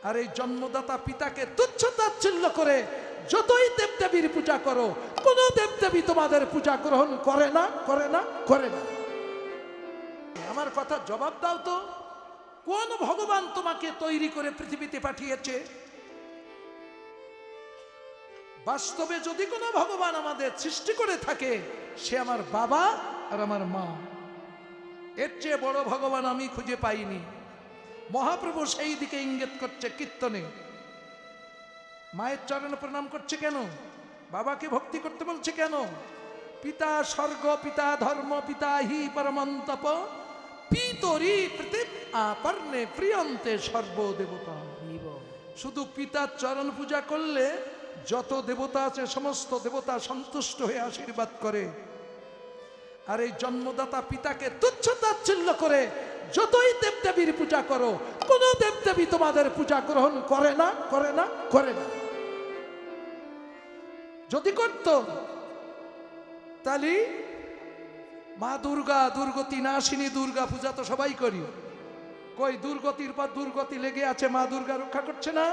আর এই জন্মদাতা পিতাকে তুচ্ছ তাচ্ছিল্য করে যতই দেবদেবীর পূজা করো, কোন দেবদেবী তোমাদের পূজা গ্রহণ করে না, করে না, করে না। আমার কথা জবাব দাও তো, কোন ভগবান তোমাকে তৈরি করে পৃথিবীতে পাঠিয়েছে? বাস্তবে যদি কোনো ভগবান আমাদের সৃষ্টি করে থাকে, সে আমার বাবা আর আমার মা। এর চেয়ে বড় ভগবান আমি খুঁজে পাইনি। মহাপ্রভু সেই দিকে ইঙ্গিত করছে কীর্তনে। মায়ের চরণে প্রণাম করছে কেন? বাবাকে ভক্তি করতে বলছে কেন? পিতা স্বর্গ, পিতা ধর্ম, পিতা হি পরমন্তপ, পিতরি প্রতীপ আপর্ণে প্রিয়ন্তে সর্বদেবতা। শুধু পিতার চরণ পূজা করলে যত দেবতা আছে সমস্ত দেবতা সন্তুষ্ট হয়ে আশীর্বাদ করে। আর এই জন্মদাতা পিতাকে তুচ্ছ তাচ্ছিল্য করে যতই দেবদেবীর পূজা করো, কোন দেবদেবী তোমাদের পূজা গ্রহণ করে না, করে না, করে না। যদি করত তাহলে মা দুর্গা, দুর্গতি নাশিনী দুর্গা পূজা তো সবাই করি। কই দুর্গতির পর দুর্গতি লেগে আছে, মা দুর্গা রক্ষা করছে না?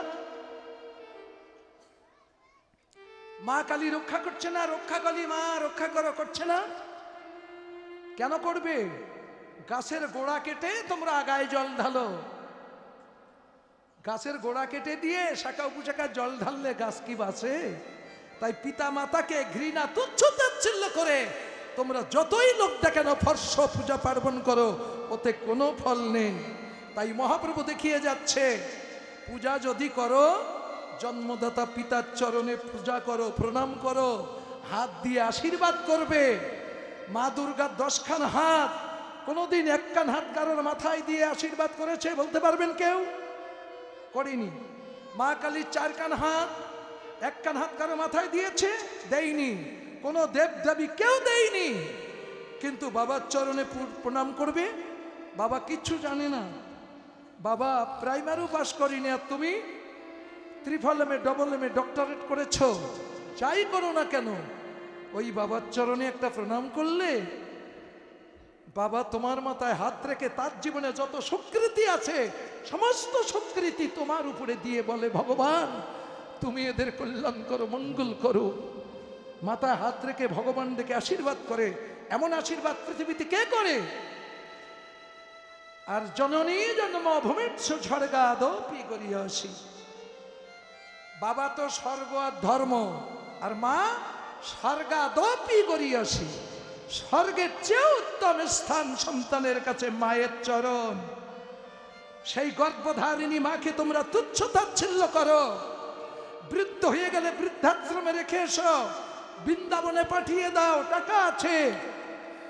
মা কালী রক্ষা করছে না? রক্ষা কালী মা রক্ষা করছে না? কেন করবে? গাছের গোড়া কেটে তোমরা আগায় জল ঢালো। গাছের গোড়া কেটে দিয়ে শাখা উপশাখা জল ঢাললে গাছ কি বাঁচে? তাই পিতা মাতাকে ঘৃণা তুচ্ছ তাচ্ছিল্য করে তোমরা যতই লোক দেখান ফর্শ পূজা পার্বণ করো, ওতে কোনো ফল নেই। তাই মহাপ্রভু দেখিয়ে যাচ্ছে, পূজা যদি করো জন্মদাতা পিতার চরণে পূজা করো, প্রণাম করো, হাত দিয়ে আশীর্বাদ করবে। মা দুর্গার 10 খান হাত, কোনোদিন 1 কান হাত কারোর মাথায় দিয়ে আশীর্বাদ করেছে বলতে পারবেন কেউ? করিনি। মা কালীর 4 কান হাত, 1 কান হাত কারো মাথায় দিয়েছে? দেয়নি। কোন দেব দেবী কেউ দেয়নি। কিন্তু বাবার চরণে প্রণাম করবে। বাবা কিচ্ছু জানে না, বাবা প্রাইমারিও পাস করিনি, আর তুমি triple M A, double M A, doctorate করেছো। যাই করো না কেন, ওই বাবার চরণে একটা প্রণাম করলে বাবা তোমার মাথায় হাত রেখে তার জীবনে যত সুকৃতি আছে সমস্ত সুকৃতি তোমার উপরে দিয়ে বলে, ভগবান তুমি এদের কল্যাণ করো, মঙ্গল করো। মাথায় হাত রেখে ভগবান ডেকে আশীর্বাদ করে। এমন আশীর্বাদ পৃথিবীতে কে করে? আর জননী জন্মভূমিষ্য স্বর্গাদপি গরীয়সী। বাবা তো স্বর্গ আর ধর্ম, আর মা স্বর্গাদপি গরীয়সী। স্বর্গের চেয়ে উত্তম স্থান সন্তানের কাছে মায়ের চরণ। সেই গর্ভধারিণী মাকে তোমরা তুচ্ছ তাচ্ছিল্য করো। বৃদ্ধ হয়ে গেলে বৃদ্ধাশ্রমে রেখে এসো, বৃন্দাবনে পাঠিয়ে দাও, টাকা আছে,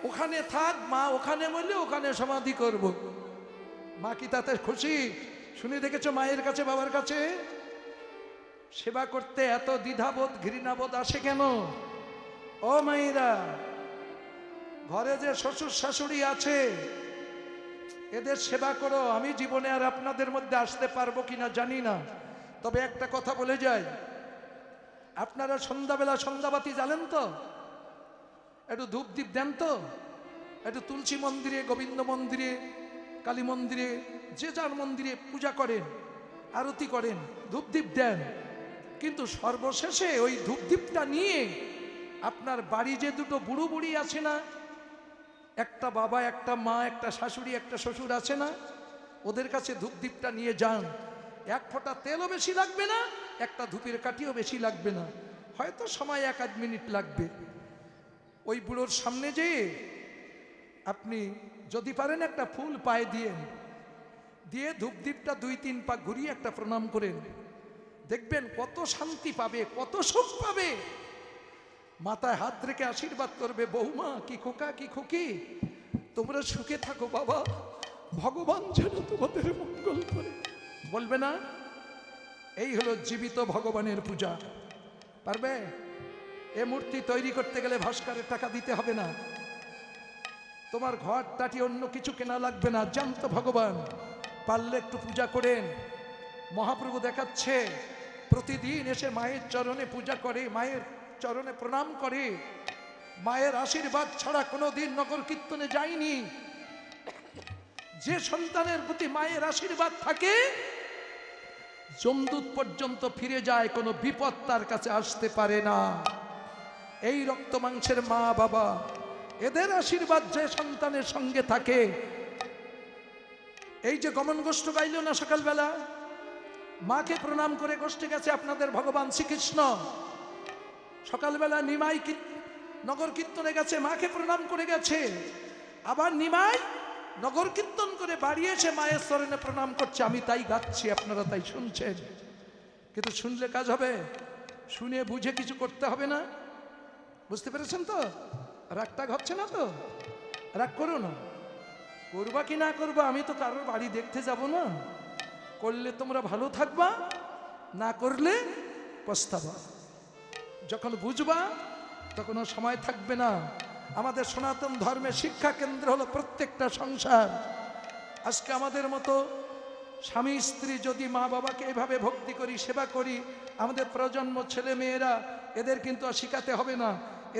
ওখানে থাক মা, ওখানে মরলে ওখানে সমাধি করব। মা কি তাতে খুশি? শুনে দেখেছো মায়ের কাছে বাবার কাছে সেবা করতে এত দ্বিধাবোধ ঘৃণাবোধ আসে কেন? ও মায়েরা, ঘরে যে শ্বশুর শাশুড়ি আছে এদের সেবা করো। আমি জীবনে আর আপনাদের মধ্যে আসতে পারবো কিনা জানি না, তবে একটা কথা বলে যাই, আপনারা সন্ধ্যাবেলা সন্ধ্যাবাতি জ্বালেন তো? একটু ধূপ দীপ দেন তো? একটু তুলসী মন্দিরে, গোবিন্দ মন্দিরে, কালী মন্দিরে, যে যার মন্দিরে পূজা করেন, আরতি করেন, ধূপ দীপ দেন। কিন্তু সর্বশেষে ওই ধূপ দীপটা নিয়ে আপনার বাড়ি যে দুটো বুড়ো বুড়ি আছে না, একটা বাবা, একটা মা, একটা শাশুড়ি, একটা শ্বশুর আছে না, ওদের কাছে ধূপ দীপটা নিয়ে যান। 1 ফোঁটা তেলও বেশি লাগবে না, একটা ধূপের কাঠিও বেশি লাগবে না, হয়তো সময় 1-8 মিনিট লাগবে। ওই বুড়োর সামনে যেয়ে আপনি যদি পারেন একটা ফুল পায়ে দিয়ে ধূপ দীপটা 2-3 পা ঘুরিয়ে একটা প্রণাম করেন। দেখবেন কত শান্তি পাবে, কত সুখ পাবে। মাথায় হাত রেখে আশীর্বাদ করবে, বৌমা কি খোকা, কি খুকি, তোমরা সুখে থাকো বাবা, ভগবান যেন তোমাদের মঙ্গল করে। বলবে না? এই হলো জীবিত ভগবানের পূজা। পারবে? এ মূর্তি তৈরি করতে গেলে ভাস্করের টাকা দিতে হবে না, তোমার ঘর টাটি অন্য কিছু কেনা লাগবে না, জানতো ভগবান। পারলে একটু পূজা করেন। মহাপ্রভু দেখাচ্ছে প্রতিদিন এসে মায়ের চরণে পূজা করে, মায়ের চরণে প্রণাম করে। মায়ের আশীর্বাদ ছাড়া কোনোদিন নগর কীর্তনে যায়নি। যে সন্তানের প্রতি মায়ের আশীর্বাদ থাকে, যমদূত পর্যন্ত ফিরে যায়, কোনো বিপদ তার কাছে আসতে পারে না। এই রক্ত মাংসের মা বাবা, এদের আশীর্বাদ যে সন্তানের সঙ্গে থাকে। এই যে গমন গোষ্ঠ গাইল না সকালবেলা, মাকে প্রণাম করে গোষ্ঠী গেছে আপনাদের ভগবান শ্রীকৃষ্ণ। সকালবেলা নিমাই নগর কীর্তনে গেছে, মাকে প্রণাম করে গেছে। আবার নিমাই নগর কীর্তন করে বাড়ি এসে মায়ের চরণে প্রণাম করছে। আমি তাই গাচ্ছি, আপনারা তাই শুনছেন। কিন্তু শুনলে কাজ হবে? শুনে বুঝে কিছু করতে হবে না। বুঝতে পেরেছেন তো? রাগটা হচ্ছে না তো? রাগ করো না। করবা কি না করবা, আমি তো কারোর বাড়ি দেখতে যাব না। করলে তোমরা ভালো থাকবা, না করলে পস্তাবা। যখন বুঝবা তখন সময় থাকবে না। আমাদের সনাতন ধর্মের শিক্ষা কেন্দ্র হলো প্রত্যেকটা সংসার। আজকে আমাদের মতো স্বামী স্ত্রী যদি মা বাবাকে এভাবে ভক্তি করি, সেবা করি, আমাদের প্রজন্ম ছেলে মেয়েরা এদের কিন্তু আর শিখাতে হবে না।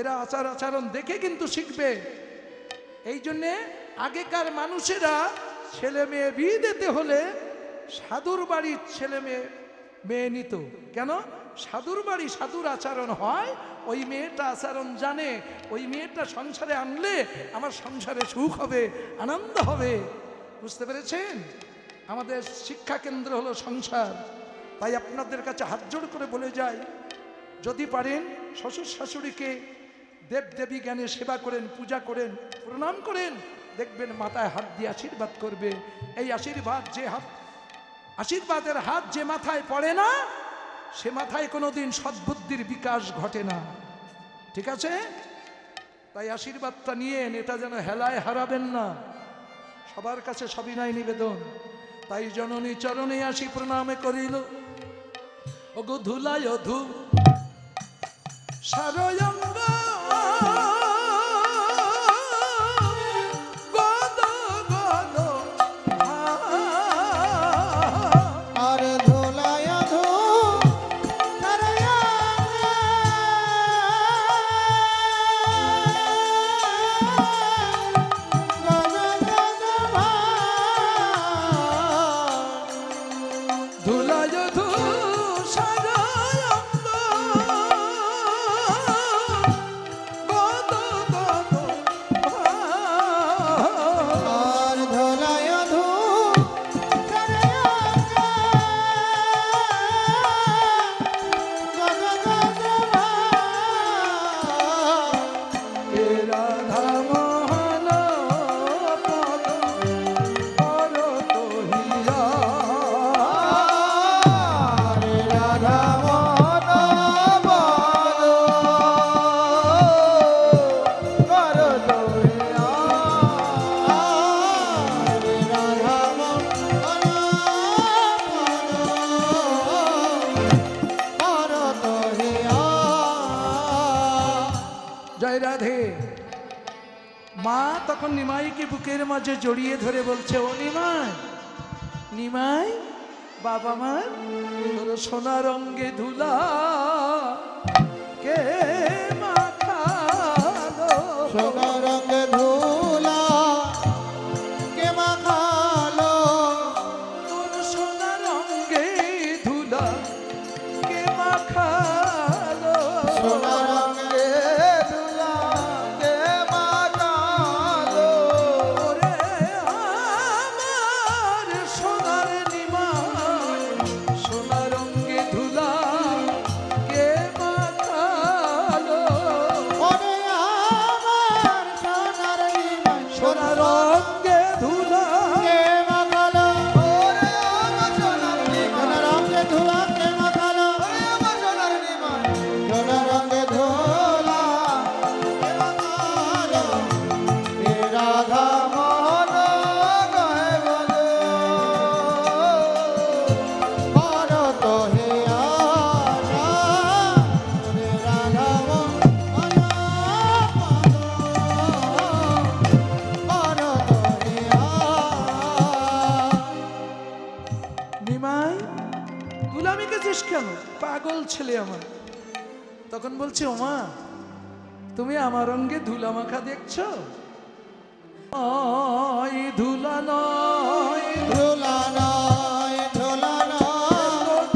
এরা আচার আচরণ দেখে কিন্তু শিখবে। এই জন্যে আগেকার মানুষেরা ছেলে মেয়ে বিয়ে দিতে হলে সাধুর বাড়ির ছেলে মেয়ে নিত। কেন? সাধুর বাড়ি সাধুর আচরণ হয়, ওই মেয়েটা আচরণ জানে, ওই মেয়েটা সংসারে আনলে আমার সংসারে সুখ হবে, আনন্দ হবে। বুঝতে পেরেছেন? আমাদের শিক্ষা কেন্দ্র হলো সংসার। তাই আপনাদের কাছে হাত জোড় করে বলে যাই, যদি পারেন শ্বশুর শাশুড়িকে দেবদেবী জ্ঞানে সেবা করেন, পূজা করেন, প্রণাম করেন, দেখবেন মাথায় হাত দিয়ে আশীর্বাদ করবে। এই আশীর্বাদের হাত যে মাথায় পড়ে না, সে মাথায় কোনোদিন সদ্বুদ্ধির বিকাশ ঘটে না। ঠিক আছে? তাই আশীর্বাদটা নিয়েন, এটা যেন হেলায় হারাবেন না। সবার কাছে সবিনয় নিবেদন। তাই জননী চরণে আসি প্রণামে করিল, ওগো ধুলায় ধু সারয়ঙ্গ তখন নিমাইকে বুকের মাঝে জড়িয়ে ধরে বলছে, ও নিমাই, নিমাই বাবা মা, তোর সোনার অঙ্গে ধুলা কে মাখালো, সোনার অঙ্গে ধুলা কে মাখালো, তোর সোনার অঙ্গে ধুলা কে মাখালো, সোনার অঙ্গে ধুলা কে মাখালো, ওরে আমার সোনার নিমাই, সোনার অঙ্গে ধুলা কে মাখালো, ওরে আমার সোনার নিমাই, সোনার অঙ্গে ধুলা কে মাখালো, ওরে আমার সোনার নিমাই, সোনার অঙ্গে ধুলা কে মাখালো, ওরে আমার সোনার নিমাই, সোনার অঙ্গে ধুলা কে মাখালো, হে রাধা মোহন গায়ে বলো, ভরত হে আশা, হে রাধা মোহন ভরত হে নিমাই গুলামি গেছিস কেন? পাগল ছেলে আমার। তখন বলছে, ওমা তুমি আমার অঙ্গে ধুলা মাখা দেখছো? ধুলা নয়, ধুলা নয়, ধুলা নয়,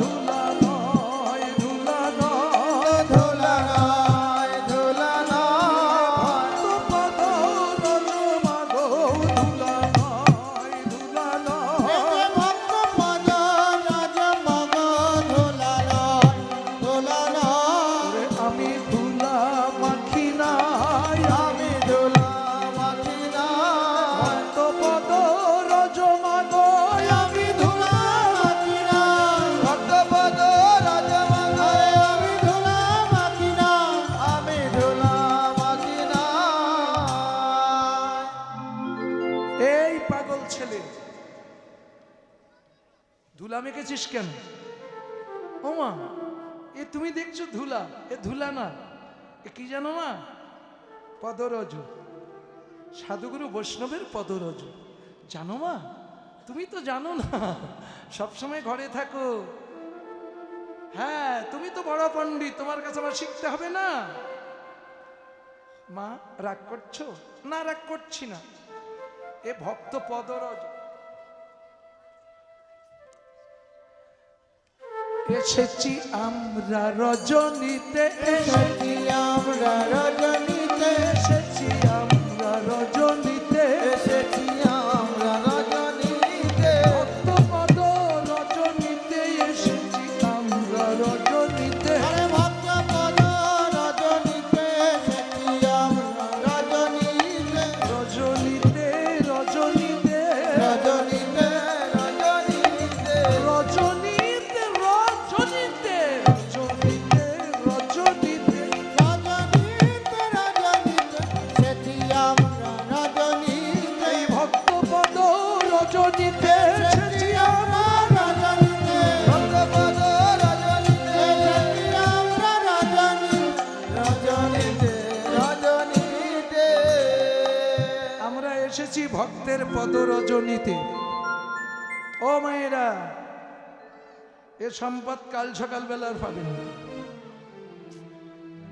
দেখেছিস কেন? ও মা, এ তুমি দেখছো ধুলা, এ ধুলা না, এ কি জানো না? পদরজ, সাধুগুরু বৈষ্ণবের পদরজ। জানো মা? তুমি তো জানো না, সবসময় ঘরে থাকো। হ্যাঁ, তুমি তো বড় পণ্ডিত, তোমার কাছে আমার শিখতে হবে না? মা রাগ করছো? না, রাগ করছি না। এ ভক্ত পদরজ। এসেছি আমরা রজনীতে, এসেছি আমরা রজনীতে, এসেছি আমরা রজনীতে, এসেছি আমরা রজনীতে, ভক্ত পদ রজনীতে, এসেছি আমরা রজনীতে। আরে ভক্ত পদ রজনীতে, এসেছি আমরা রজনীতে, রজনীতে, রজনীতে, রজনীতে, রজনীতে, রজনীতে, রজনীতে, রজনীতে, রজনীতে। রজনীতে, রজনীতে, এসেছি আমরা রজনীতে, এই ভক্ত পদ রজনীতে, এসেছি আমরা রজনীতে, ভক্ত পদ রজনীতে, এসেছি আমরা রজনীতে, রজনীতে, রজনীতে। আমরা এসেছি ভক্তের পদ রজনীতে। ও মায়েরা, এ সম্পদ কাল সকালবেলা আর পাবেন না।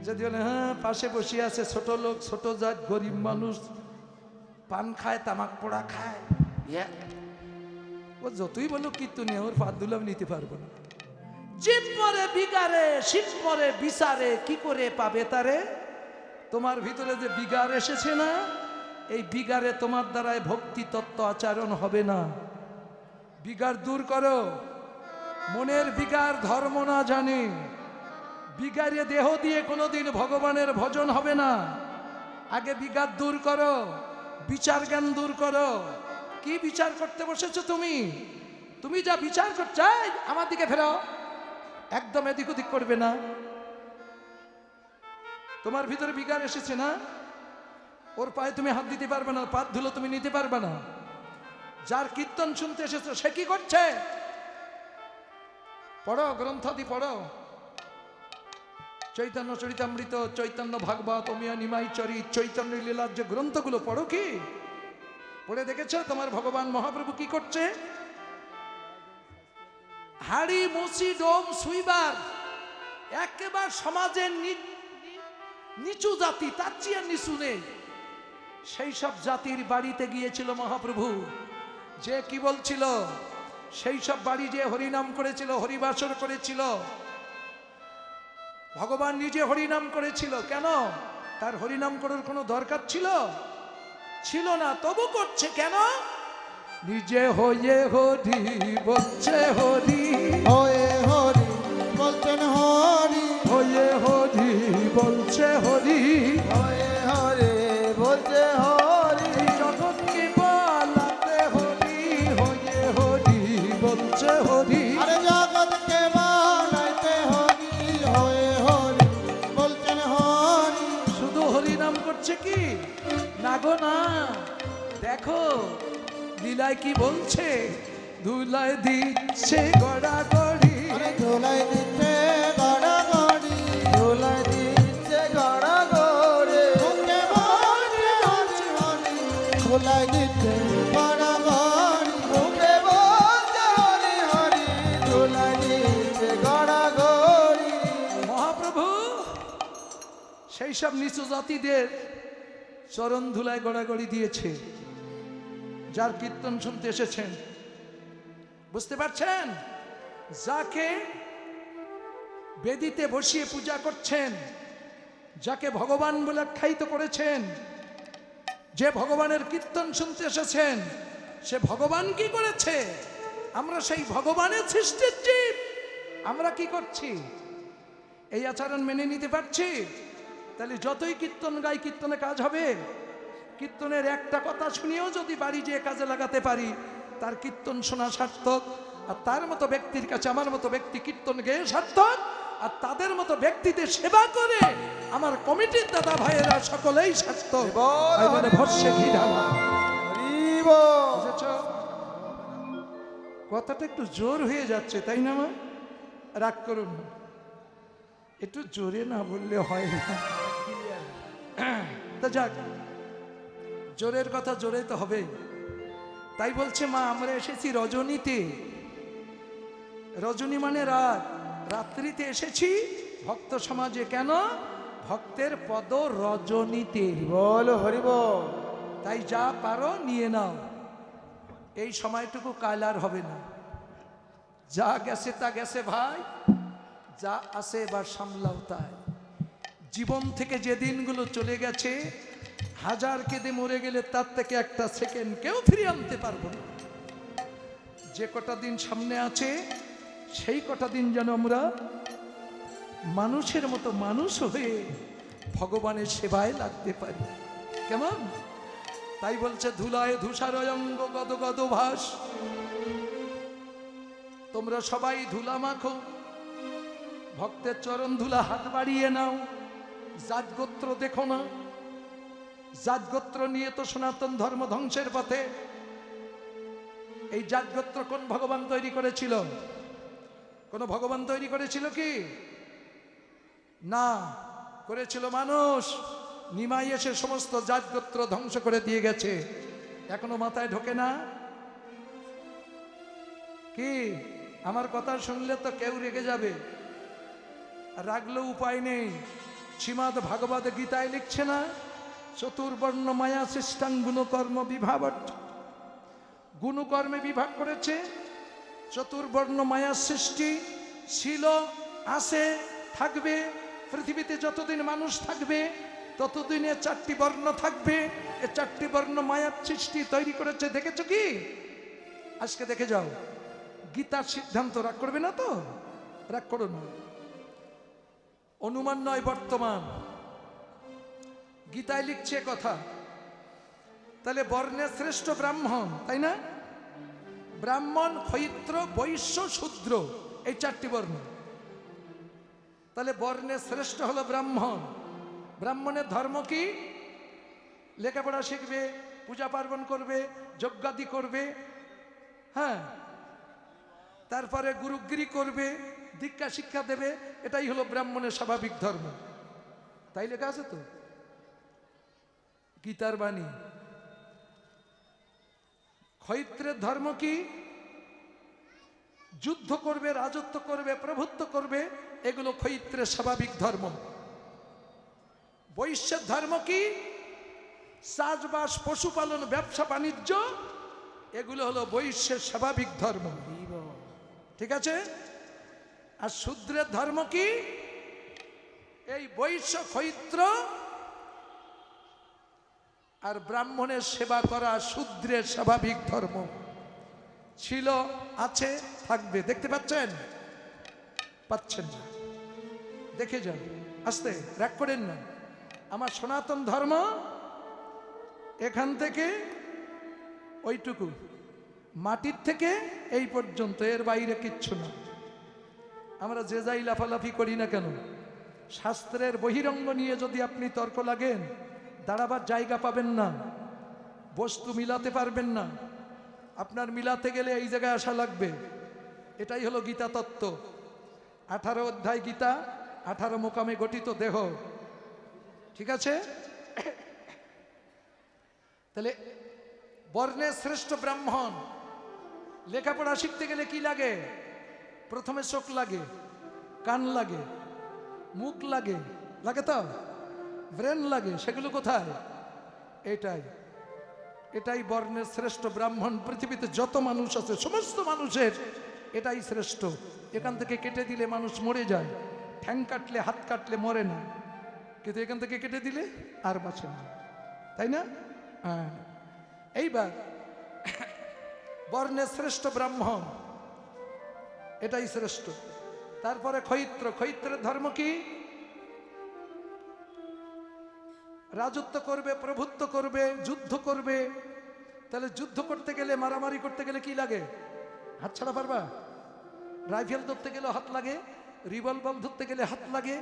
যদি বলে হ্যাঁ পাশে বসে আছে ছোট লোক, ছোট জাত, গরিব মানুষ, পান খায়, তামাক পোড়া খায়, ইয়া, ও যতই বলো কীর্তনে, ওর পাত দুলাম নিতে পারবো না। জীব পরে বিগারে, শীত পরে বিচারে, কি করে পাবে তারে? তোমার ভিতরে যে বিগার এসেছে না, এই বিগারে তোমার দ্বারায় ভক্তি তত্ত্ব আচরণ হবে না। বিগার দূর করো। মনের বিগার ধর্ম না জানে, বিগারে দেহ দিয়ে কোনোদিন ভগবানের ভজন হবে না। আগে বিগার দূর করো, বিচার জ্ঞান দূর করো। কি বিচার করতে বসেছো তুমি? তুমি যা বিচার করছো, এই, আমার দিকে ফেরো, একদম এদিক ওদিক করবে না। তোমার ভিতরে বিগার এসেছে না, ওর পায়ে তুমি হাত দিতে পারবে না, পাত ধুলো তুমি নিতে পারবে না। যার কীর্তন শুনতে এসেছো সে কি করছে? পড়ো, গ্রন্থাদি পড়ো। চৈতন্য চরিতামৃত, চৈতন্য ভাগবত, অমিয়া নিমাই চরিত, চৈতন্য লীলার যে গ্রন্থগুলো পড়ো, কি পড়ে দেখেছো তোমার ভগবান মহাপ্রভু কি করছে? হাড়ি মুসি ডোম সুইবার, একেবারে সমাজের নিচু জাতি, তার চেয়ে নিচু নেই, সেই সব জাতির বাড়িতে গিয়েছিল মহাপ্রভু। যে কি বলছিল? সেই সব বাড়ি যে হরিনাম করেছিল, হরিবাসর করেছিল, ভগবান নিজে হরিনাম করেছিল। কেন? তার হরিনাম করার কোনো দরকার ছিল? ছিল না, তবু করছে কেন? নিজে হয়ে হরি বলছে, হরি হয়ে হরি বলছেন, হরি হয়ে হরি বলছে, হরি হয়ে হরে বলছে, হরি জগৎকে বলাতে হরি, হয়ে হরি বলছে, হরি। আরে জগৎকে বানাইতে হরি, হয়ে হরি বলছেন, হরি শুধু হরি নাম করছে কি? না গো না, দেখো লীলায় কি বলছে? ধুলায় দিচ্ছে গড়াগড়ি, আরে ধুলাই দিচ্ছে গড়াগড়ি, ধুলাই দিচ্ছে গড়াগড়ি, মুখে বলছে হরি হরি, ধুলাই দিচ্ছে গড়াগড়ি, মুখে বলছে হরি হরি, ধুলাই দিচ্ছে গড়াগড়ি। মহাপ্রভু সেই সব নিচু জাতিদের চরণ ধুলায় গড়াগড়ি দিয়েছে। যার কীর্তন শুনতে এসেছেন, বুঝতে পারছেন? যাকে বেদিতে বসিয়ে পূজা করছেন, যাকে ভগবান বলে আখ্যায়িত করেছেন, যে ভগবানের কীর্তন শুনতে এসেছেন, সে ভগবান কি করেছে? আমরা সেই ভগবানের সৃষ্টির জীব। আমরা কি করছি? এই আচরণ মেনে নিতে পারছি? তাহলে যতই কীর্তন গাই, কীর্তনে কাজ হবে? কীর্তনের একটা কথা শুনিয়েও যদি বাড়ি যেয়ে কাজে লাগাতে পারি, তার কীর্তন শোনা সার্থক। আর তার মতো ব্যক্তির কাছে আমার মতো ব্যক্তি কীর্তন গেয়ে সার্থক। আর তাদের মতো ব্যক্তিদের সেবা করে আমার কমিটির দাদা ভাইয়েরা সকলেই সার্থক। তাই বলে ভস্যে ঘি ঢালা। হরি বল। বুঝেছ? কথাটা একটু জোর হয়ে যাচ্ছে, তাই না মা? রাগ করুন না, একটু জোরে না বললে হয় না। তা যাক, জোরের কথা জোরে তো হবেই। তাই বলছে মা, আমরা এসেছি রজনীতে। রজনী মানে রাত, রাত্রিতে এসেছি ভক্ত সমাজে। কেন? ভক্তের পদ রজনীতে। বল হরি বল। তাই যা পারো নিয়ে নাও, এই সময়টুকু কাল আর হবে না। যা গেছে তা গেছে ভাই, যা আসে এবার সামলাও তাই। জীবন থেকে যে দিনগুলো চলে গেছে, হাজার কেঁদে মরে গেলে তার থেকে একটা সেকেন্ড কেউ ফিরিয়ে আনতে পারবো না। যে কটা দিন সামনে আছে, সেই কটা দিন যেন আমরা মানুষের মতো মানুষ হয়ে ভগবানের সেবায় লাগতে পারি। কেমন? তাই বলছে ধুলায় ধূসার অঙ্গ গদ গদ ভাস। তোমরা সবাই ধুলা মাখো, ভক্তের চরণ ধুলা হাত বাড়িয়ে নাও। জাত গোত্র দেখো না, জাত গোত্র নিয়ে তো সনাতন ধর্ম ধ্বংসের পথে। এই জাত গোত্র কোন ভগবান তৈরি করেছিল? কোন ভগবান তৈরি করেছিল কি? না, করেছিল মানুষ। নিমাই এসে সমস্ত জাত গোত্র ধ্বংস করে দিয়ে গেছে। এখনো মাথায় ঢোকে না কি? আমার কথা শুনলে তো কেউ রেগে যাবে, রাগলেও উপায় নেই। শ্রীমদ্ ভাগবত গীতায় লিখছে না, চতুর্বর্ণ মায়া সৃষ্টাং গুণকর্ম বিভাবট। গুণকর্মে বিভাগ করেছে। চতুর্বর্ণ মায়া সৃষ্টি ছিল, আছে, থাকবে। পৃথিবীতে যতদিন মানুষ থাকবে ততদিনে চারটি বর্ণ থাকবে। এ চারটি বর্ণ মায়ার সৃষ্টি তৈরি করেছে। দেখেছো কি? আজকে দেখে যাও। গীতার সিদ্ধান্ত, রাগ করবে না তো? রাগ করো না, অনুমান নয় বর্তমান। গীতায় লিখছে কথা। তাহলে বর্ণে শ্রেষ্ঠ ব্রাহ্মণ, তাই না? ব্রাহ্মণ, ক্ষৈত্র, বৈশ্য, শূদ্র, এই চারটি বর্ণ। তাহলে বর্ণে শ্রেষ্ঠ হলো ব্রাহ্মণ। ব্রাহ্মণের ধর্ম কি? লেখাপড়া শিখবে, পূজা পার্বণ করবে, যজ্ঞাদি করবে, হ্যাঁ, তারপরে গুরুগিরি করবে, দীক্ষা শিক্ষা দেবে। এটাই হলো ব্রাহ্মণের স্বাভাবিক ধর্ম। তাই লেখা আছে তো গীতার বাণী। ক্ষৈত্রের ধর্ম কি? যুদ্ধ করবে, রাজত্ব করবে, প্রভুত্ব করবে, এগুলো ক্ষৈত্রের স্বাভাবিক ধর্ম। বৈশ্যের ধর্ম কি? চাষবাস, পশুপালন, ব্যবসা বাণিজ্য, এগুলো হলো বৈশ্যের স্বাভাবিক ধর্ম। ঠিক আছে? আর শূদ্রের ধর্ম কি? এই বৈশ্য, ক্ষৈত্র আর ব্রাহ্মণের সেবা করা শূদ্রের স্বাভাবিক ধর্ম। ছিল, আছে, থাকবে। দেখতে পাচ্ছেন? পাচ্ছেন না? দেখে যান, আস্তে, রাগ করেন না। আমার সনাতন ধর্ম এখান থেকে ওইটুকু, মাটির থেকে এই পর্যন্ত, এর বাইরে কিচ্ছু না। আমরা যে যাই লাফালাফি করি না কেন, শাস্ত্রের বহিরঙ্গ নিয়ে যদি আপনি তর্ক লাগেন, দাঁড়াবার জায়গা পাবেন না, বস্তু মিলাতে পারবেন না। আপনার মিলাতে গেলে এই জায়গায় আসা লাগবে। এটাই হলো গীতা তত্ত্ব। 18 অধ্যায় গীতা, 18 মোকামে গঠিত দেহ। ঠিক আছে? তাহলে বর্ণে শ্রেষ্ঠ ব্রাহ্মণ। লেখাপড়া শিখতে গেলে কি লাগে? প্রথমে চোখ লাগে, কান লাগে, মুখ লাগে, লাগে তো ব্রেন লাগে। সেগুলো কোথায়? এটাই বর্ণের শ্রেষ্ঠ ব্রাহ্মণ। পৃথিবীতে যত মানুষ আছে সমস্ত মানুষের এটাই শ্রেষ্ঠ। এখান থেকে কেটে দিলে মানুষ মরে যায়, ঠ্যাং কাটলে, হাত কাটলে মরে না, কিন্তু এখান থেকে কেটে দিলে আর বাঁচে না, তাই না? হ্যাঁ। এইবার বর্ণের শ্রেষ্ঠ ব্রাহ্মণ, এটাই শ্রেষ্ঠ। তারপরে ক্ষৈত্র। ক্ষৈত্রের ধর্ম কি? রাজত্ব করবে, প্রভুত্ব করবে, যুদ্ধ করবে। তাহলে যুদ্ধ করতে গেলে, মারামারি করতে গেলে কি লাগে? হাত ছাড়া পারবা? রাইফেল ধরতে গেলে হাত লাগে, রিভলভার ধরতে গেলে হাত লাগে,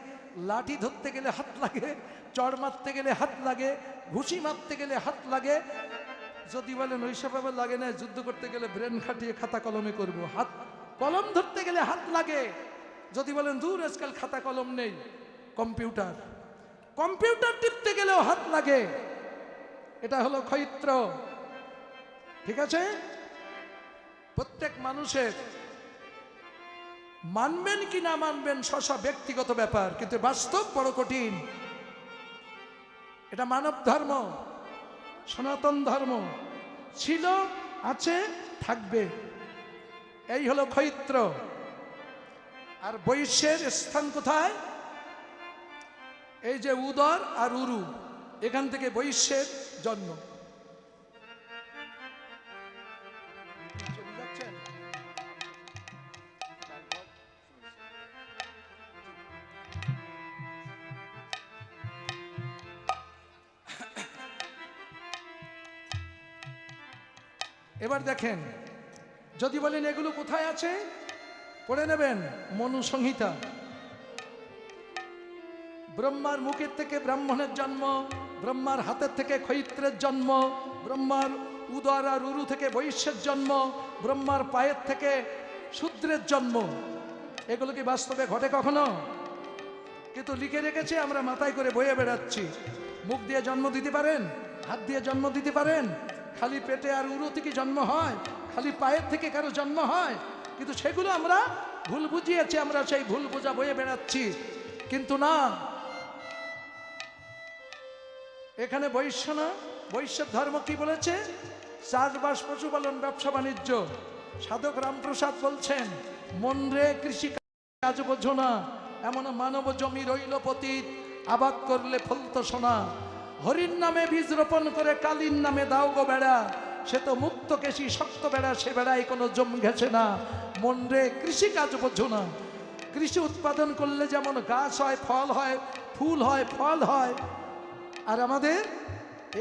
লাঠি ধরতে গেলে হাত লাগে, চড় মারতে গেলে হাত লাগে, ঘুষি মারতে গেলে হাত লাগে, যদি বলেন ওইসব আবার লাগে না, যুদ্ধ করতে গেলে ব্রেন খাটিয়ে খাতা কলমে করব, হাত কলম ধরতে গেলে হাত লাগে। যদি বলেন দূর আজকাল খাতা কলম নেই, কম্পিউটার, কম্পিউটার টিপতে গেলেও হাত লাগে। এটা হলো ক্ষয়িত্র। ঠিক আছে, প্রত্যেক মানুষের মানবেন কি না মানবেন স্ব ব্যক্তিগত ব্যাপার, কিন্তু বাস্তব বড় কঠিন। এটা মানব ধর্ম, সনাতন ধর্ম, ছিল, আছে, থাকবে। এই হলো ক্ষয়িত্র। আর বৈশ্যের স্থান কোথায়? এই যে উদর আর উরু, এখান থেকে বৈশ্যের জন্ম। এবার দেখেন, যদি বলেন এগুলো কোথায় আছে, পড়ে নেবেন মনু সংহিতা। ব্রহ্মার মুখের থেকে ব্রাহ্মণের জন্ম, ব্রহ্মার হাতের থেকে ক্ষয়িত্রের জন্ম, ব্রহ্মার উদর আর উরু থেকে বৈশ্যের জন্ম, ব্রহ্মার পায়ের থেকে শূদ্রের জন্ম। এগুলো কি বাস্তবে ঘটে কখনো? কিন্তু লিখে রেখেছে, আমরা মাথায় করে বয়ে বেড়াচ্ছি। মুখ দিয়ে জন্ম দিতে পারেন, হাত দিয়ে জন্ম দিতে পারেন, খালি পেটে আর উরু থেকে জন্ম হয়, খালি পায়ের থেকে কারো জন্ম হয়, কিন্তু সেগুলো আমরা ভুল বুঝিয়েছি, আমরা সেই ভুল বোঝা বয়ে বেড়াচ্ছি। কিন্তু না, এখানে বৈশ্য না, বৈশ্যের ধর্ম কি বলেছে? চাষবাস, পশুপালন, ব্যবসা বাণিজ্য। সাধক রামপ্রসাদ বলছেন, মন রে কৃষি কাজ বোঝো না, এমন মানব জমি রইল পতিত, আবাদ করলে ফলতো সোনা। হরির নামে বীজ রোপণ করে কালীর নামে দাও গো বেড়া, সে তো মুক্ত কেশি শক্ত বেড়া, সে বেড়ায় কোনো জম ঘেছে না। মন রে কৃষি কাজ বোঝো না। কৃষি উৎপাদন করলে যেমন গাছ হয়, ফল হয়, ফুল হয়, ফল হয়, আর আমাদের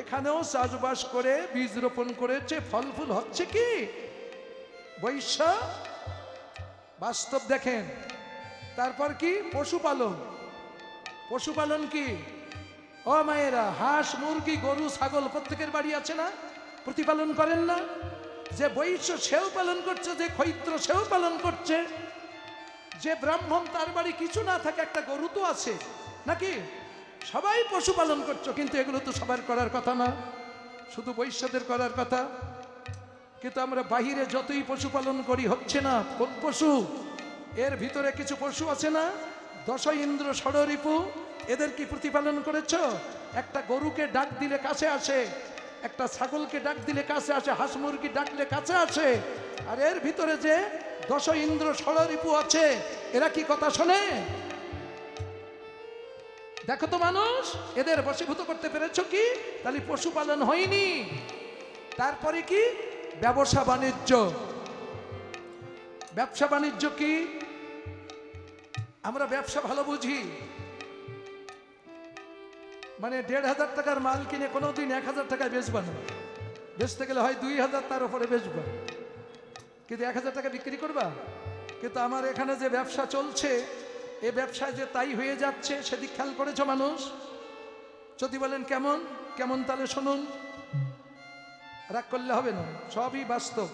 এখানেও চাষবাস করে বীজ রোপণ করেছে, ফল ফুল হচ্ছে কি? বৈশ্য বাস্তব দেখেন। তারপর কি? পশুপালন। পশুপালন কি? ও মায়েরা, হাঁস, মুরগি, গরু, ছাগল প্রত্যেকের বাড়ি আছে না? প্রতিপালন করেন না? যে বৈশ্য সেও পালন করছে, যে ক্ষয়িত্র সেও পালন করছে, যে ব্রাহ্মণ তার বাড়ি কিছু না থাকে, একটা গরু তো আছে নাকি? সবাই পশুপালন করছো, কিন্তু এগুলো তো সবার করার কথা না, শুধু বৈশ্যদের করার কথা। কিন্তু আমরা বাহিরে যতই পশুপালন করি, হচ্ছে না। কোন পশু? এর ভিতরে কিছু পশু আছে না, দশ ইন্দ্র ষড়রিপু, এদের কি প্রতিপালন করেছ? একটা গরুকে ডাক দিলে কাছে আসে, একটা ছাগলকে ডাক দিলে কাছে আসে, হাঁস মুরগি ডাকলে কাছে আসে। আর এর ভিতরে যে দশ ইন্দ্র ষড়রিপু আছে, এরা কি কথা শোনে? দেখো তো মানুষ, এদের বশীভূত করতে পেরেছো কি? তাহলে পশুপালন হয়নি। তারপরে কি? ব্যবসা বাণিজ্য। ব্যবসা বাণিজ্য কি? আমরা ব্যবসা ভালো বুঝি, মানে ১,৫০০ টাকার মাল কিনে কোনোদিন ১,০০০ টাকায় বেচবা না। বেচতে গেলে হয় ২,০০০, তার উপরে বেচবা, কিন্তু ১,০০০ টাকা বিক্রি করবা। কিন্তু আমার এখানে যে ব্যবসা চলছে, এ ব্যবসায় যে তাই হয়ে যাচ্ছে, সেদিক খেয়াল করেছো মানুষ? যদি বলেন কেমন কেমন, তাহলে শুনুন, রাগ করলে হবে না, সবই বাস্তব।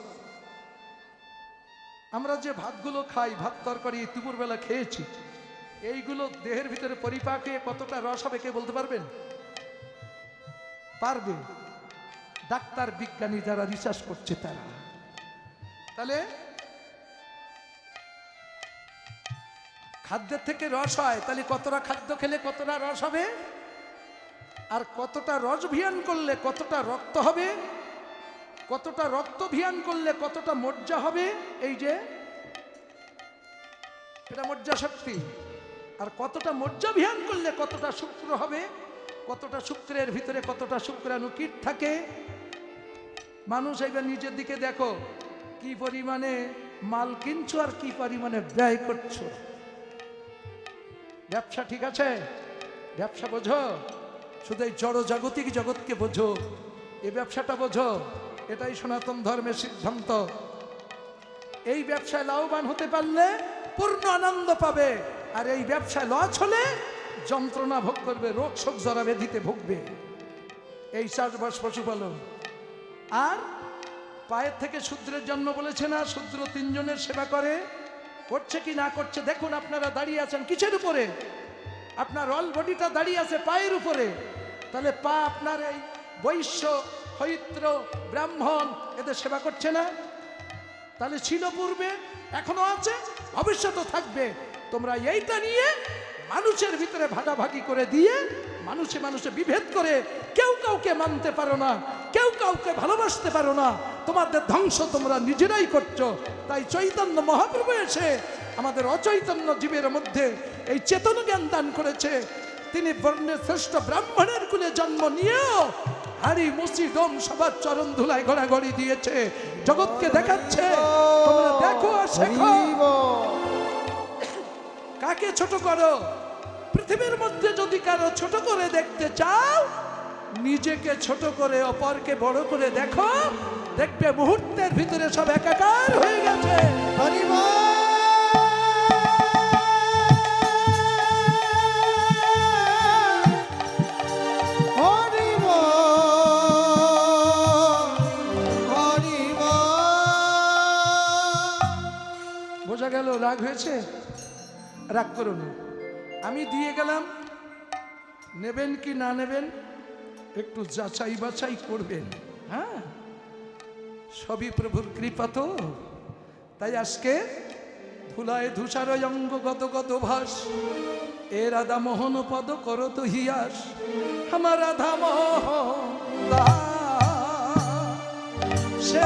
আমরা যে ভাতগুলো খাই, ভাত তরকারি দুপুরবেলা খেয়েছি, এইগুলো দেহের ভিতরে পরিপাকে কতটা রস হবে কে বলতে পারবেন? পারবে ডাক্তার, বিজ্ঞানী যারা রিসার্চ করছে তারা। তাহলে খাদ্যের থেকে রস হয়, তাহলে কতটা খাদ্য খেলে কতটা রস হবে, আর কতটা রস ভিয়ান করলে কতটা রক্ত হবে, কতটা রক্ত ভিয়ান করলে কতটা মজ্জা হবে। এই যে এটা মজ্জা শক্তি। আর কতটা মজ্জা ভিয়ান করলে কতটা শুক্র হবে, কতটা শুক্রের ভিতরে কতটা শুক্রাণু কীট থাকে। মানুষ এবার নিজের দিকে দেখো, কি পরিমাণে মাল কিনছো আর কি পরিমাণে ব্যয় করছো। ব্যবসা ঠিক আছে, ব্যবসা বোঝো, শুধু এই জড় জাগতিক জগৎকে বোঝো, এই ব্যবসাটা বোঝো। এটাই সনাতন ধর্মের সিদ্ধান্ত। এই ব্যবসায় লাভবান হতে পারলে পূর্ণ আনন্দ পাবে, আর এই ব্যবসায় লস হলে যন্ত্রণা ভোগ করবে, রোগ শোক জরা ব্যাধিতে ভুগবে। এই চাষবাস, পশুপালন, আর পায়ের থেকে শূদ্রের জন্ম বলেছে না, শূদ্র 3 জনের সেবা করে, করছে কি না করছে দেখুন। আপনারা দাঁড়িয়ে আছেন কিসের উপরে? আপনার অল বডিটা দাঁড়িয়ে আছে পায়ের উপরে। তাহলে পা আপনার এই বৈশ্য, হৈত্র, ব্রাহ্মণ এদের সেবা করছে না? তাহলে ছিল পূর্বে, এখনো আছে, ভবিষ্যতেও থাকবে। তোমরা এইটা নিয়ে মানুষের ভিতরে ভাগাভাগি করে দিয়ে মানুষে মানুষে বিভেদ করে কেউ কাউকে মানতে পারো না, কেউ কাউকে ভালোবাসতে পারো না। তোমাদের ধ্বংস তোমরা নিজেরাই করছো। তাই চৈতন্য মহাপ্রভু এসে আমাদের অচৈতন্য জীবের মধ্যে এই চেতন জ্ঞান দান করেছে। তিনি বর্ণের শ্রেষ্ঠ ব্রাহ্মণের কুলে জন্ম নিয়েও হাড়ি মুসি ডোম সবার চরণ ধুলায় ঘোরাঘড়ি দিয়েছে, জগৎকে দেখাচ্ছে তোমরা দেখো আর শেখো। কাকে ছোট করো? পৃথিবীর মধ্যে যদি কারো ছোট করে দেখতে চাও, নিজেকে ছোট করে অপরকে বড় করে দেখো, দেখবে মুহূর্তের ভিতরে সব একাকার হয়ে গেছে। বোঝা গেল? রাগ হয়েছে? রাগ করো না। আমি দিয়ে গেলাম, নেবেন কি না নেবেন একটু যাচাই বাছাই করবেন। হ্যাঁ, সবই প্রভুর কৃপা তো। তাই আজকে ধুলায় ধূসার অঙ্গ গত গত ভাস, এ রাধা মোহন পদ করো তো হিয়াস, আমার রাধা মোহন সে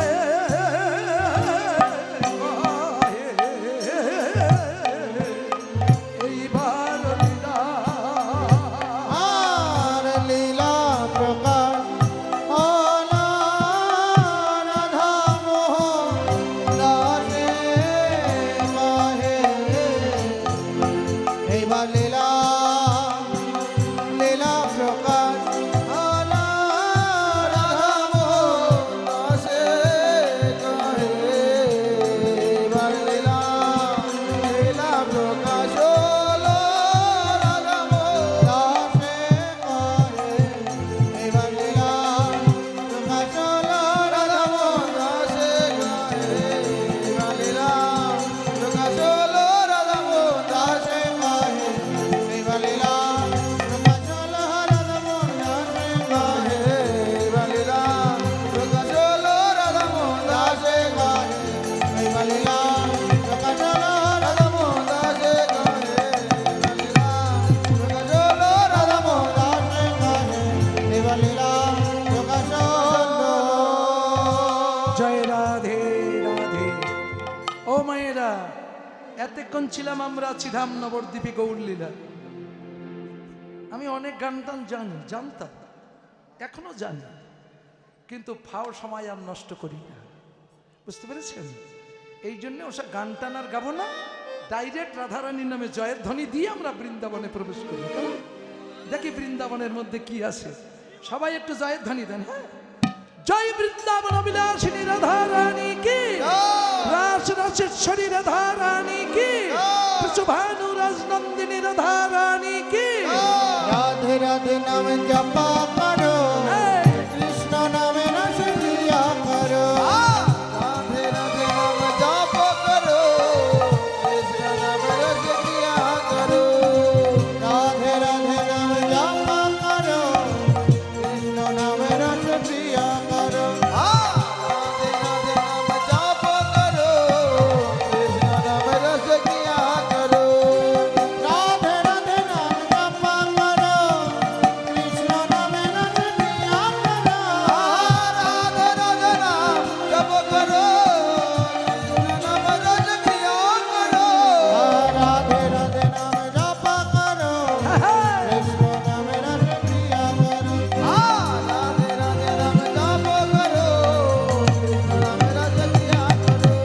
এতক্ষণ ছিলাম আমরা ছিলাম নবদ্বীপে গৌরলীলা। আমি অনেক গান টান জানতাম, এখনো জানি, কিন্তু ফাও সময় আর নষ্ট করি না, বুঝতে পেরেছেন? এই জন্য ওসব গান টান আর গাবো না, ডাইরেক্ট রাধারানীর নামে জয়ের ধ্বনি দিয়ে আমরা বৃন্দাবনে প্রবেশ করি। দেখি বৃন্দাবনের মধ্যে কি আছে। সবাই একটু জয়ের ধ্বনি দেন। হ্যাঁ, জয় বৃন্দাবন বিলাসিনী রাধারানী কি, রাস রাসেশ্বরী রাধারানী কি, ভানু রাজনন্দিনী রাধারানী কি। রাধে রাধে নাম জপা করো, কৃষ্ণ নামে রস দিয়া করো। রাধে রাধে নাম জপ করো, কৃষ্ণ নামে রস দিয়া করো। রাধে রাধে নাম জপ করো, কৃষ্ণ নামে রস দিয়া করো। রাধে রাধে নাম জপ করো, কৃষ্ণ নামে রস দিয়া করো। রাধে রাধে নাম জপ করো, কৃষ্ণ নামে রস দিয়া করো। রাধে রাধে নাম জপ করো, কৃষ্ণ নামে রস দিয়া করো। রাধে রাধে নাম জপ করো, কৃষ্ণ নামে রস দিয়া করো। রাধে রাধে নাম জপ করো, কৃষ্ণ নামে রস দিয়া করো। রাধে রাধে নাম জপ করো, কৃষ্ণ নামে রস দিয়া করো।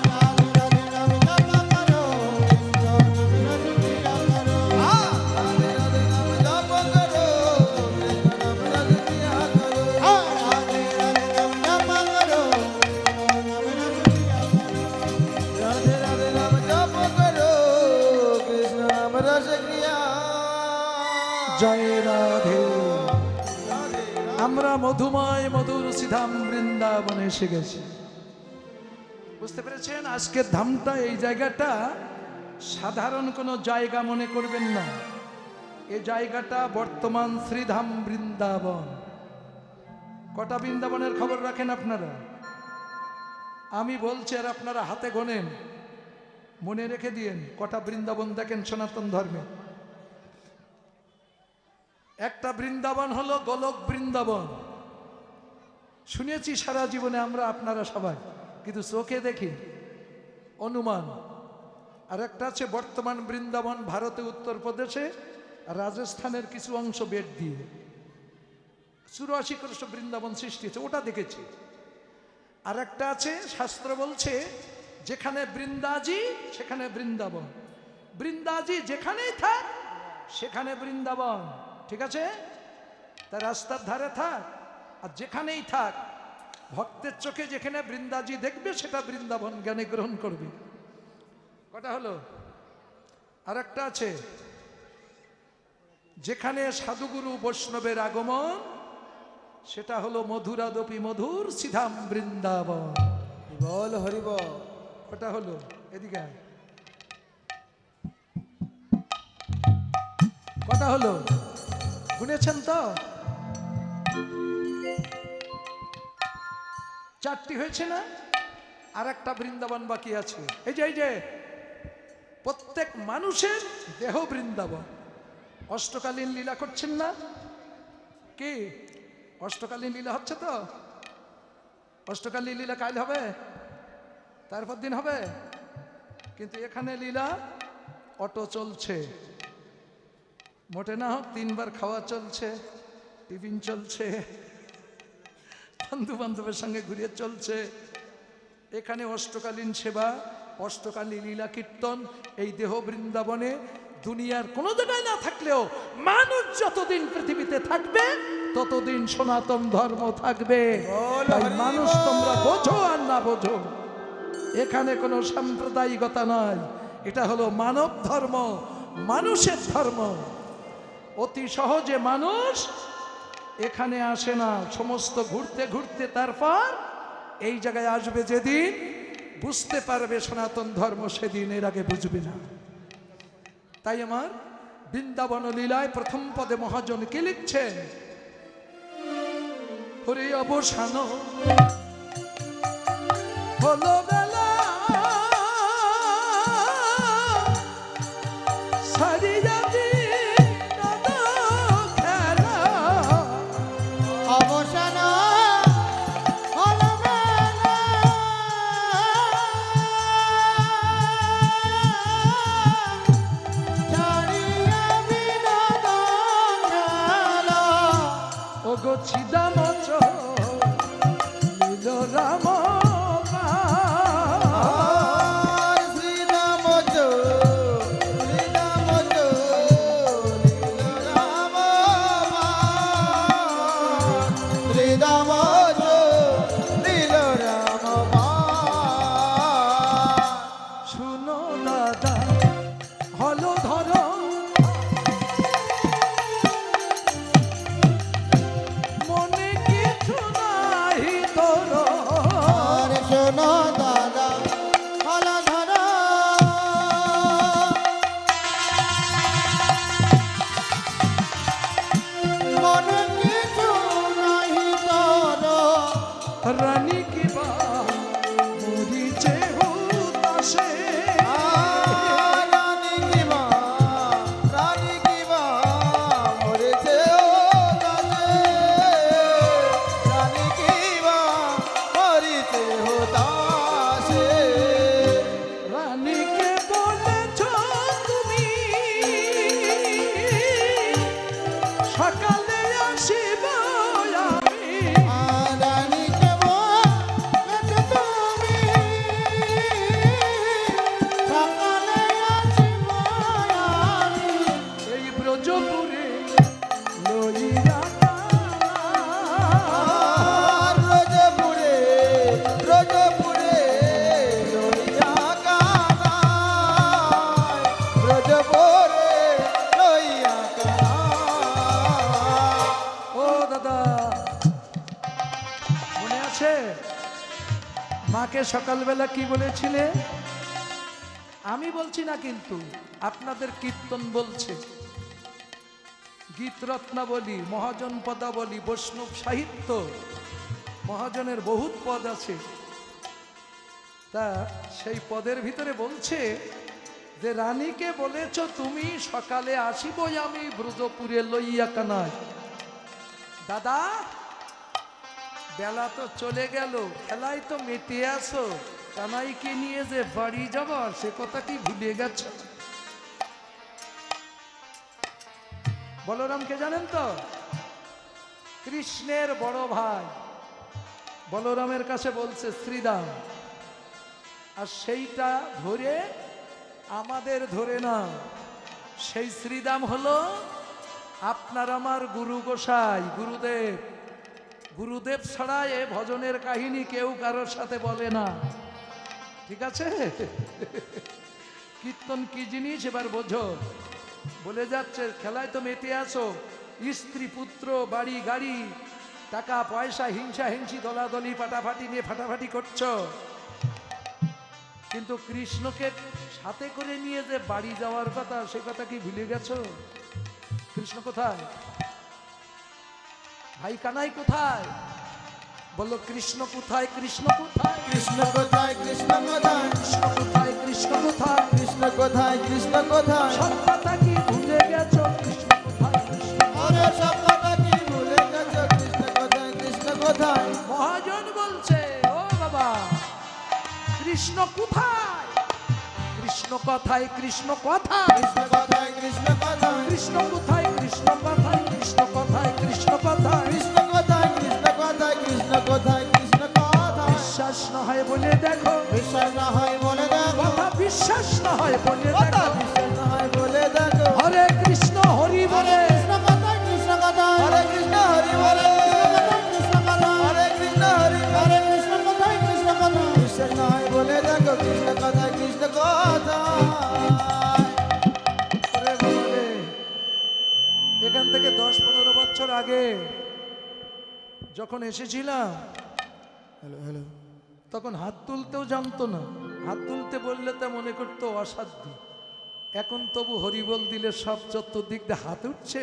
রাধে রাধে নাম জপ করো, কৃষ্ণ নামে রস দিয়া করো। রাধে রাধে নাম জপ করো, কৃষ্ণ নামে রস দিয়া করো। রাধে রাধে নাম জপ করো, কৃষ্ণ নামে রস দিয়া। জয় রাধে। আমরা মধুময় মধুর সিধাম বৃন্দাবনে এসে গেছি। বুঝতে পেরেছেন? আজকের ধামটা, এই জায়গাটা সাধারণ কোনো জায়গা মনে করবেন না। এই জায়গাটা বর্তমান শ্রীধাম বৃন্দাবন। কটা বৃন্দাবনের খবর রাখেন আপনারা? আমি বলছি আর আপনারা হাতে গোনেন, মনে রেখে দিয়েন কটা বৃন্দাবন দেখেন সনাতন ধর্মে। একটা বৃন্দাবন হলো গোলক বৃন্দাবন, শুনেছি সারা জীবনে আমরা আপনারা সবাই, কিন্তু চোখে দেখি অনুমান। আর একটা আছে বর্তমান বৃন্দাবন, ভারতে উত্তরপ্রদেশে রাজস্থানের কিছু অংশ বেদ দিয়ে 84 কৃষ্ণ বৃন্দাবন সৃষ্টি হয়েছে, ওটা দেখেছি। আর একটা আছে শাস্ত্র বলছে যেখানে বৃন্দাজি সেখানে বৃন্দাবন, বৃন্দাজি যেখানেই থাক সেখানে বৃন্দাবন। ঠিক আছে? তা রাস্তার ধারে থাক আর যেখানেই থাক, ভক্তের চোখে যেখানে বৃন্দাজি দেখবে সেটা বৃন্দাবন জ্ঞানে গ্রহণ করবে। কটা হলো? আর একটা আছে যেখানে সাধুগুরু বৈষ্ণবের আগমন, সেটা হলো মধুরাদপি মধুর সিধাম বৃন্দাবন। বল হরিব। ওটা হলো, এদিকে আয়। কটা হলো শুনেছেন তো? 4টি হয়েছে না? আর একটা বৃন্দাবন বাকি আছে। এই যে প্রত্যেক মানুষের দেহ বৃন্দাবন। অষ্টকালীন লীলা করছেন না কি? অষ্টকালীন লীলা হচ্ছে তো? অষ্টকালীন লীলা কাল হবে, তারপর দিন হবে, কিন্তু এখানে লীলা অটো চলছে, মোটে না হোক 3 বার খাওয়া চলছে, টিফিন চলছে, বন্ধু বান্ধবের সঙ্গে ঘুরিয়ে চলছে। এখানে অষ্টকালীন সেবা, অষ্টকালীন লীলা কীর্তন এই দেহ বৃন্দাবনে। দুনিয়ার কোনো জায়গায় না থাকলেও মানুষ যতদিন পৃথিবীতে থাকবে ততদিন সনাতন ধর্ম থাকবে। তাই মানুষ তোমরা বোঝো আর না বোঝো, এখানে কোনো সাম্প্রদায়িকতা নয়, এটা হলো মানব ধর্ম, মানুষের ধর্ম। অতি সহজে মানুষ এখানে আসে না, সমস্ত ঘুরতে ঘুরতে তারপর এই জায়গায় আসবে। যেদিন বুঝতে পারবে সনাতন ধর্ম, সেদিন, এর আগে বুঝবে না। তাই আমার বৃন্দাবন লীলায় প্রথম পদে মহাজন কি লিখছেন? হরি অবসান হলো বেলা, সারি যাবি দাদা খেলা। অবসান হলো বেলা, ছাড়িয়া বিনোদন খেলা। ও গো ছিদাম নীল রাম সকালবেলা কি বলেছিলে? আমি বলছি না, কিন্তু আপনাদের কীর্তন বলছে। গীত রত্নাবলী, মহাজন পদাবলী, বৈষ্ণব সাহিত্য, মহাজনের বহুত পদ আছে। তা সেই পদের ভিতরে বলছে যে রানীকে বলেছ তুমি সকালে আসিবই আমি ব্রজপুরে লইয়া কানাই। দাদা, বেলা তো চলে গেল, খেলায় তো মেতে আসো, কানাইকে নিয়ে যে বাড়ি যাবার সে কথা কি ভুলে গেছ? বলরামকে জানেন তো? কৃষ্ণের বড় ভাই বলরামের কাছে বলছে শ্রীদাম, আর সেইটা ধরে আমাদের ধরে না। সেই শ্রীদাম হলো আপনার আমার গুরু গোসাই, গুরুদেব। গুরুদেব ছাড়া এ ভজনের কাহিনী কেউ কারোর সাথে বলে না, ঠিক আছে? কীর্তন কি জিনিস এবার বোঝো। বলে যাচ্ছে খেলায় তো মেতে আসো, স্ত্রী পুত্র বাড়ি গাড়ি টাকা পয়সা হিংসা হিংসি দলাদলি পাটাফাটি নিয়ে ফাটাফাটি করছো, কিন্তু কৃষ্ণকে সাথে করে নিয়ে যে বাড়ি যাওয়ার কথা সে কথা কি ভুলে গেছো? কৃষ্ণ কোথায়? ভাই কানাই কোথায়? বললো কৃষ্ণ কোথায়, কৃষ্ণ কোথায়, কৃষ্ণ কোথায়, কৃষ্ণ কোথায়, কৃষ্ণ কোথায়, কৃষ্ণ কোথায়, কৃষ্ণ কোথায়, কৃষ্ণ কোথায়, সব কথা কি ভুলে গেছো? কৃষ্ণ কোথায়, কৃষ্ণ আরে সব কথা কি ভুলে গেছো? কৃষ্ণ কোথায়, কৃষ্ণ কোথায়? মহাজন বলছে ও বাবা, কৃষ্ণ কোথায়? কৃষ্ণ কথায়, কৃষ্ণ কথায়, কৃষ্ণ কোথায়, কৃষ্ণ কোথায়, কৃষ্ণ কোথায়, কৃষ্ণ কথায়, কৃষ্ণ কথায়, কৃষ্ণ কথায়। কৃষ্ণ কোথায়, কৃষ্ণ কোথায়, কৃষ্ণ কোথায়, কৃষ্ণ কোথায়? বিশ্বাস না হয় বলে দেখো, বিশ্বাস না হয় বলে দেখো, কথা বিশ্বাস না হয় বলে কথা দেখো। বিশ্বাস না হয় বলে দেখো। হরে কৃষ্ণ হরি বলে, কৃষ্ণ কোথায়, কৃষ্ণ কোথায়, হরে কৃষ্ণ হরি বলে, কৃষ্ণ কোথায়, হরে কৃষ্ণ হরি, হরে কৃষ্ণ কোথায়, কৃষ্ণ কোথায়? বিশ্বাস না হয় বলে দেখো, কৃষ্ণ কোথায়, কৃষ্ণ কোথায়? ওরে বাবা রে, এখান থেকে 10-15 বছর আগে যখন এসেছিলাম হ্যালো হ্যালো, তখন হাত তুলতেও জানতো না। হাত তুলতে বললে তা মনে করতো অসাধ্য। এখন তবু হরিবল দিলে সব চতুর্দিক দিয়ে হাত উঠছে,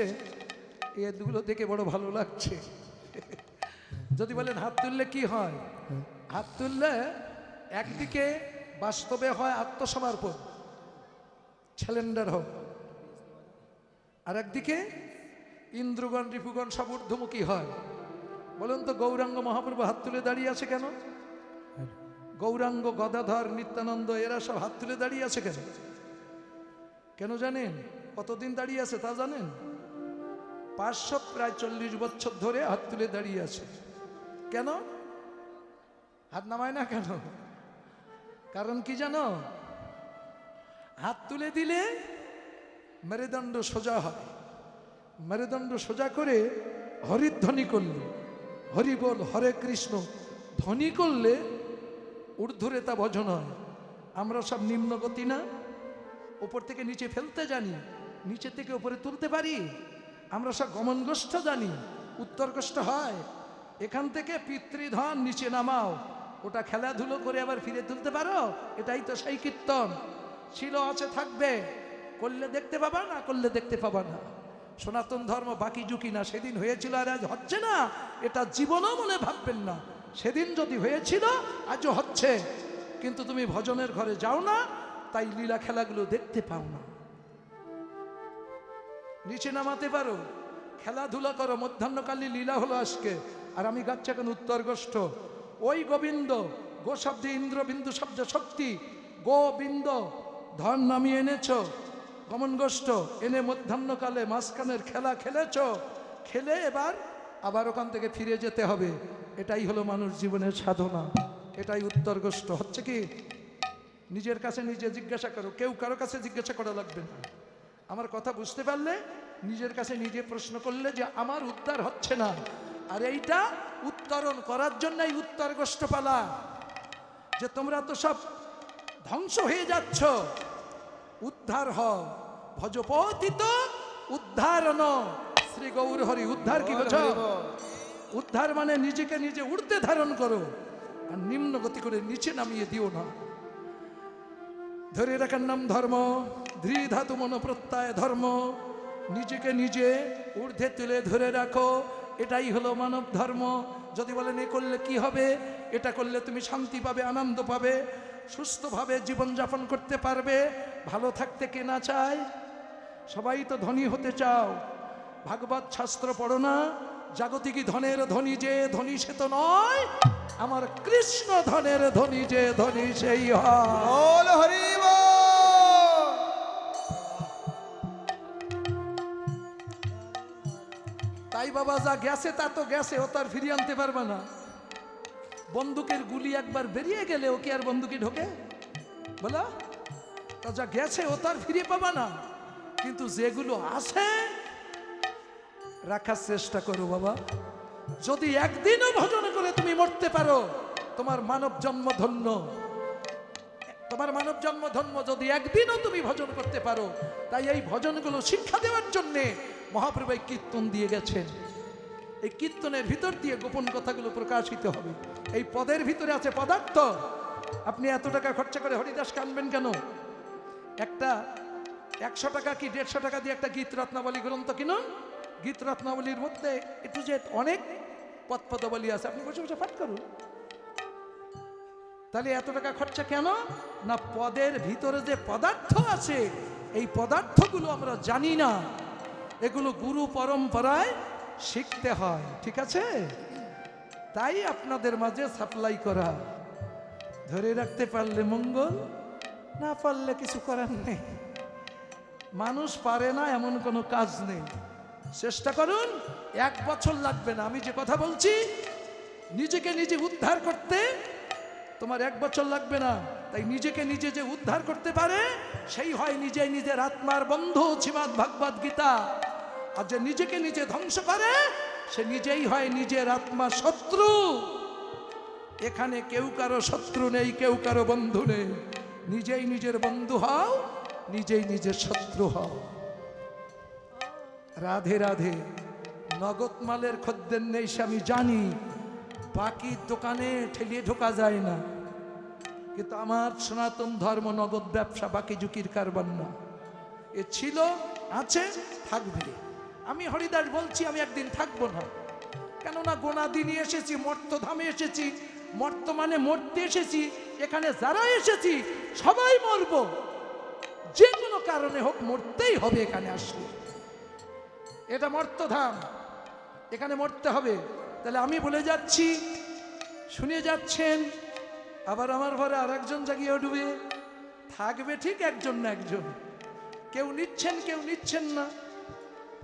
এগুলো দেখে বড় ভালো লাগছে। যদি বলেন হাত তুললে কি হয়, হাত তুললে একদিকে বাস্তবে হয় আত্মসমর্পণ, ছেলেন্ডার হোক, আর একদিকে ইন্দ্রগণ রিপুগণ সব ঊর্ধ্বমুখী হয়। বলুন তো গৌরাঙ্গ মহাপ্রভু হাত তুলে দাঁড়িয়ে আছে কেন? গৌরাঙ্গ গদাধর নিত্যানন্দ এরা সব হাত তুলে দাঁড়িয়ে আছে কেন? কেন জানেন? কতদিন দাঁড়িয়ে আছে তা জানেন? 540 বছর ধরে হাত তুলে দাঁড়িয়ে আছে। কেন হাত নামায় না কেন? কারণ কি জানো? হাত তুলে দিলে মেরুদণ্ড সোজা হয়। মেরুদণ্ড সোজা করে হরিধ্বনি করলে, হরি বল হরে কৃষ্ণ ধ্বনি করলে ঊর্ধ্বরেতা ভজন হয়। আমরা সব নিম্নগতি না, উপর থেকে নিচে ফেলতে জানি, নিচে থেকে উপরে তুলতে পারি। আমরা সব গমনগোষ্ঠ জানি, উত্তরগোষ্ঠ হয়। এখান থেকে পিতৃধন নিচে নামাও, ওটা খেলাধুলো করে আবার ফিরে তুলতে পারো? এটাই তো সেই কীর্তন। ছিল আছে থাকবে, করলে দেখতে পাবা, না করলে দেখতে পাবা না। সনাতন ধর্ম বাকি ঝুঁকি না, সেদিন হয়েছিল আর আজ হচ্ছে না, এটা জীবনও মনে ভাববেন না। সেদিন যদি হয়েছিল আজও হচ্ছে, কিন্তু তুমি ভজনের ঘরে যাও না, তাই লীলা খেলাগুলো দেখতে পাও না। নিচে নামাতে পারো, খেলাধুলা করো। মধ্যাহ্নকালী লীলা হলো আজকে, আর আমি গাচ্ছি এখন উত্তরগোষ্ঠ। ওই গোবিন্দ, গো শব্দে ইন্দ্র, বিন্দু শব্দে শক্তি, গোবিন্দ ধন নামিয়ে এনেছ গমনগোষ্ঠ, এনে মধ্যাহ্নকালে মাঝখানের খেলা খেলেছ, খেলে এবার আবার ওখান থেকে ফিরে যেতে হবে। এটাই হলো মানুষ জীবনের সাধনা, এটাই উত্তরগোষ্ঠ। হচ্ছে কি? নিজের কাছে নিজে জিজ্ঞাসা করো, কেউ কারো কাছে জিজ্ঞাসা করা লাগবে না। আমার কথা বুঝতে পারলে নিজের কাছে নিজে প্রশ্ন করলে যে আমার উদ্ধার হচ্ছে না, আর এইটা উত্তরণ করার জন্যই উত্তরগোষ্ঠ পালা, যে তোমরা তো সব ধ্বংস হয়ে যাচ্ছ, উদ্ধার হও। ভজপতিত উদ্ধারণ শ্রী গৌর হরি। উদ্ধার কি বোঝো? উদ্ধার মানে নিজেকে নিজে উড়তে ধারণ করো। আর নিম্ন গতি করে নিচে নামিয়ে দিও না। ধরে রাখার নাম ধর্ম। ধৃ ধাতু মন প্রত্যয় ধর্ম। নিজেকে নিজে ঊর্ধ্বে তুলে ধরে রাখো, এটাই হলো মানব ধর্ম। যদি বলেন এ করলে কি হবে, এটা করলে তুমি শান্তি পাবে, আনন্দ পাবে, সুস্থভাবে জীবনযাপন করতে পারবে। ভালো থাকতে কে না চায়? সবাই তো ধনী হতে চাও। ভাগবত শাস্ত্র পড়ো না? জাগতিক ধনের ধনী যে ধনী সে তো নয়, আমার কৃষ্ণ ধনের ধনী যে ধনী সেই হয়। বল হরি বল। তাই বাবা যা গেছে তা তো গেছে, ও তার ফিরিয়ে আনতে পারবে না। বন্দুকের গুলি একবার বেরিয়ে গেলে ও কি আর বন্দুকে ঢোকে? বলো, তা যা গেছে ও তার ফিরে পাবা না, কিন্তু যেগুলো আছে রাখার চেষ্টা করো বাবা। যদি একদিনও ভজন করে তুমি মরতে পারো, তোমার মানব জন্ম ধন্য। তোমার মানব জন্ম ধন্য যদি একদিনও তুমি ভজন করতে পারো। তাই এই ভজনগুলো শিক্ষা দেওয়ার জন্যে মহাপ্রভু এই কীর্তন দিয়ে গেছেন। এই কীর্তনের ভিতর দিয়ে গোপন কথাগুলো প্রকাশিত হবে। এই পদের ভিতরে আছে পদার্থ। আপনি এত টাকা খরচা করে হরিদাস কানবেন কেন? একটা 100 টাকা কি 150 টাকা দিয়ে একটা গীত রত্নাবলী গ্রন্থ কিনুন। গীত রত্নাবলীর মধ্যে একটু যে অনেক পদপদাবলী আছে, আপনি বসে বসে পাঠ করুন। তাহলে এত টাকা খরচা কেন? না, পদের ভিতরে যে পদার্থ আছে, এই পদার্থগুলো আমরা জানি না। এগুলো গুরু পরম্পরায় শিখতে হয়, ঠিক আছে? তাই আপনাদের মাঝে সাপ্লাই করা। ধরে রাখতে পারলে মঙ্গল, না পারলে কিছু করার নেই। মানুষ পারে না এমন কোনো কাজ নেই। চেষ্টা করুন, 1 বছর লাগবে না। আমি যে কথা বলছি, নিজেকে নিজে উদ্ধার করতে তোমার 1 বছর লাগবে না। তাই নিজেকে নিজে যে উদ্ধার করতে পারে সেই হয় নিজে নিজের আত্মার বন্ধু, শ্রীমদ্ ভাগবত গীতা। আর যে নিজেকে নিজে ধ্বংস করে সে নিজেই হয় নিজের আত্মা শত্রু। এখানে কেউ কারো শত্রু নেই, কেউ কারো বন্ধু নেই। নিজেই নিজের বন্ধু হও, নিজেই নিজের শত্রু হও। রাধে রাধে। নগদ মালের খদ্দের নেই সে আমি জানি, বাকি দোকানে ঠেলিয়ে ঢোকা যায় না। কিন্তু আমার সনাতন ধর্ম নগদ ব্যবসা, বাকি ঝুঁকির কারবার না। এ ছিল, আছে, থাকবে। আমি হরিদাস বলছি আমি একদিন থাকবো না। কেননা গোনাদি নিয়ে এসেছি, মর্তধামে এসেছি, মর্তমানে মরতে এসেছি। এখানে যারা এসেছি সবাই মরব, যে কোনো কারণে হোক মরতেই হবে। এখানে আসলে এটা মর্তধাম, এখানে মরতে হবে। তাহলে আমি বলে যাচ্ছি, শুনে যাচ্ছেন। আবার আমার ঘরে আর একজন জাগিয়ে উঠবে, থাকবে ঠিক একজন না একজন। কেউ নিচ্ছেন, কেউ নিচ্ছেন না।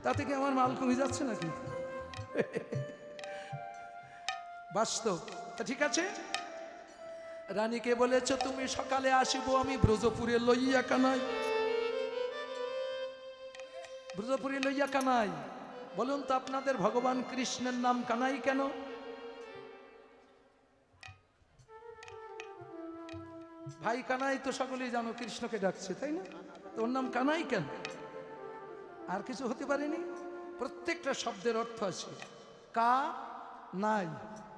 তাতে কি আমার মাল কমে যাচ্ছে নাকি? বাস্তব। তা ঠিক আছে, রানীকে বলেছ তুমি সকালে আসিব আমি ব্রজপুরে লইয়া কানাই। ব্রজপুরে লইয়া কানাই। বলুন তো আপনাদের ভগবান কৃষ্ণের নাম কানাই কেন? ভাই কানাই তো সকলেই জানো, কৃষ্ণকে ডাকছে, তাই না? তো ওর নাম কানাই কেন? আর কিছু হতে পারেনি? প্রত্যেকটা শব্দের অর্থ আছে। কা নাই,